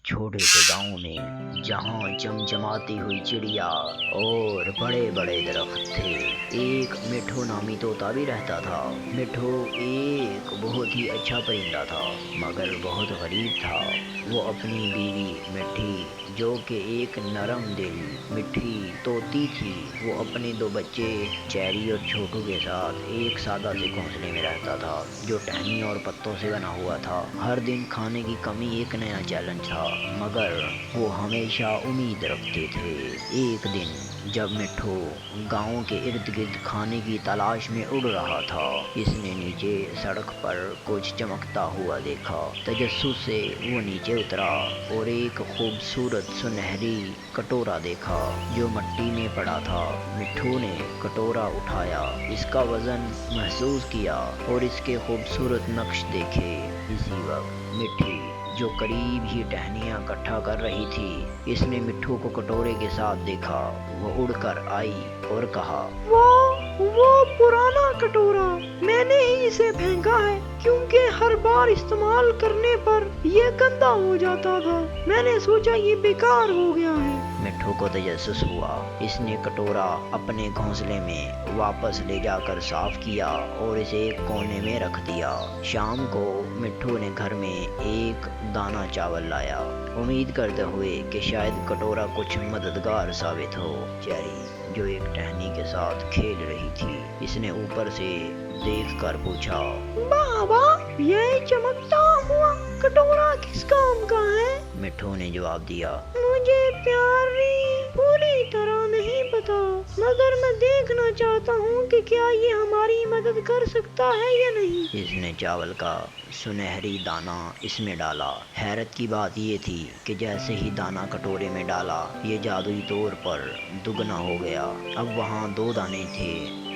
چھوٹے سے گاؤں میں جہاں چمچماتی ہوئی چڑیا اور بڑے بڑے درخت تھے، ایک مٹھو نامی طوطا بھی رہتا تھا۔ مٹھو ایک بہت ہی اچھا پرندہ تھا مگر بہت غریب تھا۔ وہ اپنی بیوی مٹھی جو کہ ایک نرم دل مٹھی طوطی تھی، وہ اپنے دو بچے چیری اور چھوٹو کے ساتھ ایک سادہ سے گھونسلے میں رہتا تھا جو ٹہنی اور پتوں سے بنا ہوا تھا۔ ہر دن کھانے کی کمی ایک نیا چیلنج تھا مگر وہ ہمیشہ امید رکھتے تھے۔ ایک دن جب مٹھو گاؤں کے ارد گرد کھانے کی تلاش میں اڑ رہا تھا، اس نے نیچے سڑک پر کچھ چمکتا ہوا دیکھا۔ تجسس سے وہ نیچے اترا اور ایک خوبصورت سنہری کٹورا دیکھا جو مٹی میں پڑا تھا۔ مٹھو نے کٹورا اٹھایا، اس کا وزن محسوس کیا اور اس کے خوبصورت نقش دیکھے۔ اسی وقت مٹھی جو قریب ہی ٹہنیاں اکٹھا کر رہی تھی، اس نے مٹھو کو کٹورے کے ساتھ دیکھا۔ وہ اڑ کر آئی اور کہا، وہ پرانا کٹورا، میں نے ہی اسے پھینکا ہے کیونکہ ہر بار استعمال کرنے پر یہ گندا ہو جاتا تھا۔ میں نے سوچا یہ بیکار ہو گیا ہے۔ مٹھو کو تجسس ہوا، اس نے کٹورا اپنے گھونسلے میں واپس لے جا کر صاف کیا اور اسے ایک کونے میں رکھ دیا۔ شام کو مٹھو نے گھر میں ایک دانہ چاول لایا، امید کرتے ہوئے کہ شاید کٹورا کچھ مددگار ثابت ہو۔ چیری جو ایک ٹہنی کے ساتھ کھیل رہی تھی، اس نے اوپر سے دیکھ کر پوچھا، بابا یہ چمکتا ہوا کٹورا کس کام کا ہے؟ مٹھو نے جواب دیا، مجھے پیاری پوری طرح نہیں پتا مگر میں دیکھنا چاہتا ہوں کہ کیا یہ ہماری مدد کر سکتا ہے یا نہیں۔ اس نے چاول کا سنہری دانہ اس میں ڈالا۔ حیرت کی بات یہ تھی کہ جیسے ہی دانہ کٹورے میں ڈالا، یہ جادوئی طور پر دگنا ہو گیا۔ اب وہاں 2 دانے تھے۔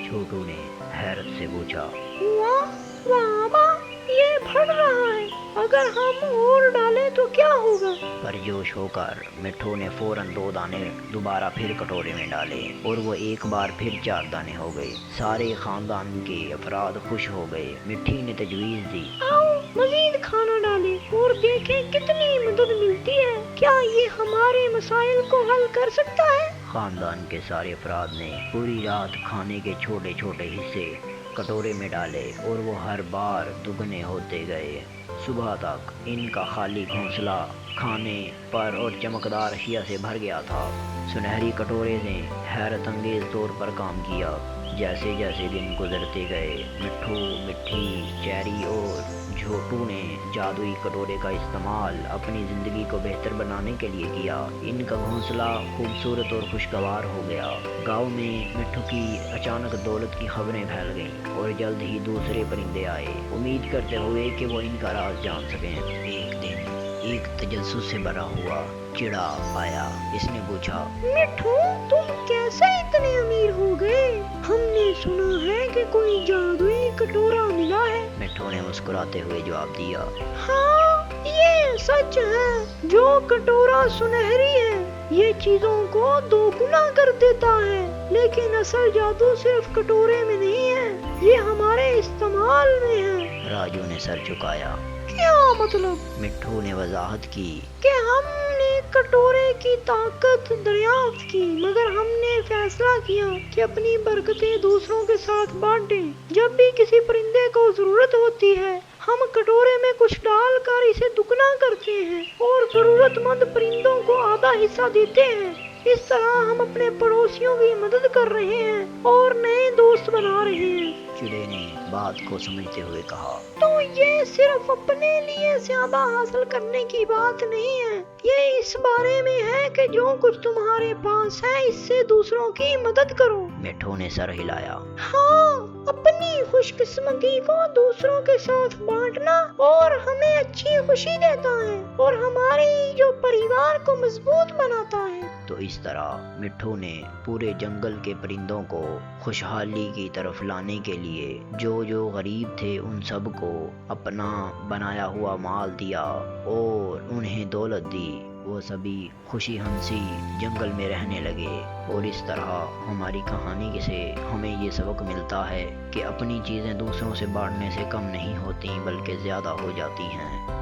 چھوٹو نے حیرت سے پوچھا، واہ بابا یہ بڑھ رہا ہے، اگر ہم اور ڈالیں تو کیا ہوگا؟ پرجوش ہو کر مٹھو نے فوراً 2 دانے دوبارہ پھر کٹورے میں ڈالے اور وہ ایک بار پھر 4 دانے ہو گئے۔ سارے خاندان کے افراد خوش ہو گئے۔ مٹھی نے تجویز دی، آؤ مزید کھانا ڈالیں اور دیکھیں کتنی مدد ملتی ہے، کیا یہ ہمارے مسائل کو حل کر سکتا ہے؟ خاندان کے سارے افراد نے پوری رات کھانے کے چھوٹے چھوٹے حصے کٹورے میں ڈالے اور وہ ہر بار دگنے ہوتے گئے۔ صبح تک ان کا خالی گھونسلہ کھانے پر اور چمکدار اشیاء سے بھر گیا تھا۔ سنہری کٹورے نے حیرت انگیز طور پر کام کیا۔ جیسے جیسے دن گزرتے گئے، مٹھو، مٹھی، چیری اور چھوٹو نے جادوئی کٹورے کا استعمال اپنی زندگی کو بہتر بنانے کے لیے کیا۔ ان کا گھونسلہ خوبصورت اور خوشگوار ہو گیا۔ گاؤں میں مٹھو کی اچانک دولت کی خبریں پھیل گئیں اور جلد ہی دوسرے پرندے آئے، امید کرتے ہوئے کہ وہ ان کا راز جان سکیں۔ ایک دن ایک تجسس سے بھرا ہوا چڑا آیا۔ اس نے پوچھا، مٹھو تم کیسے اتنے امیر ہو گئے؟ ہم نے سنا ہے کہ کوئی جادوئی کٹورا ملا ہے۔ مٹھو نے مسکراتے ہوئے جواب دیا، ہاں یہ سچ ہے، جو کٹورا سنہری ہے یہ چیزوں کو 2 گنا کر دیتا ہے، لیکن اصل جادو صرف کٹورے میں نہیں ہے، یہ ہمارے استعمال میں ہے۔ راجو نے سر جھکایا۔ کیا مطلب؟ مٹھو نے وضاحت کی کہ ہم نے کٹورے کی طاقت دریافت کی مگر ہم نے فیصلہ کیا کہ اپنی برکتیں دوسروں کے ساتھ بانٹیں۔ جب بھی کسی پرندے کو ضرورت ہوتی ہے ہم کٹورے میں کچھ ڈال کر اسے دگنا کرتے ہیں اور ضرورت مند پرندوں کو آدھا حصہ دیتے ہیں۔ اس طرح ہم اپنے پڑوسیوں کی مدد کر رہے ہیں اور نئے دوست بنا رہے ہیں۔ چڑے نے بات کو سمجھتے ہوئے کہا، تو یہ صرف اپنے لیے زیادہ حاصل کرنے کی بات نہیں ہے، یہ اس بارے میں ہے کہ جو کچھ تمہارے پاس ہے اس سے دوسروں کی مدد کرو۔ مٹھو نے سر ہلایا۔ ہاں، اپنی خوش قسمتی کو دوسروں کے ساتھ بانٹنا اور ہمیں اچھی خوشی دیتا ہے اور ہماری جو پریوار کو مضبوط بناتا ہے۔ تو اس طرح مٹھو نے پورے جنگل کے پرندوں کو خوشحالی کی طرف لانے کے لیے جو غریب تھے ان سب کو اپنا بنایا ہوا مال دیا اور انہیں دولت دی۔ وہ سبھی خوشی ہنسی جنگل میں رہنے لگے۔ اور اس طرح ہماری کہانی سے ہمیں یہ سبق ملتا ہے کہ اپنی چیزیں دوسروں سے بانٹنے سے کم نہیں ہوتی بلکہ زیادہ ہو جاتی ہیں۔